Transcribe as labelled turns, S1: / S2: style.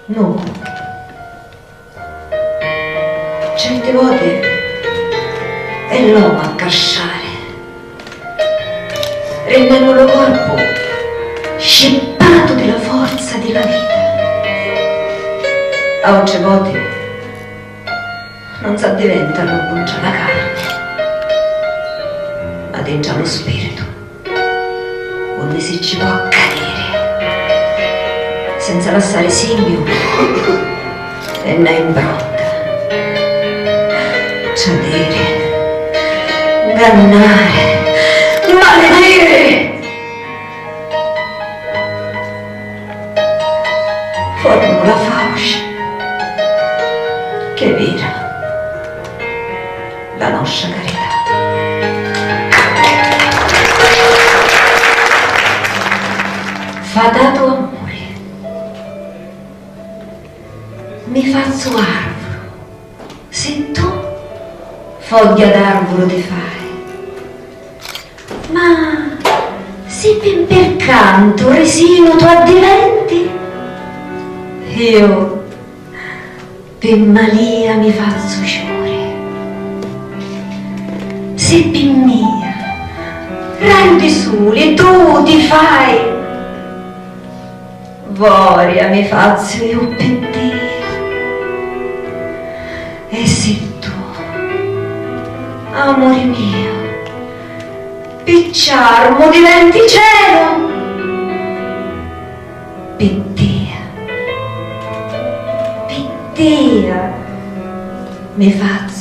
S1: No, certe volte è l'uomo a crescere, rendendo il corpo scippato della forza della vita. A altre volte non si diventa l'uomo dentro la carne, ma dentro lo spirito, dove si ci può cadere senza lasciare segno e né impronta. Cadere, ingannare, maledire. Formula fauce che vera la nostra carità. Fa dato amore, mi faccio arboro, se tu foglia d'arboro ti fai, ma se per canto resino tu addiventi, io per malia mi faccio sciore, se per mia rendi soli e tu ti fai, voria mi faccio io per te. E se tu, amore mio, picciarmo diventi cielo, pittia, mi faccio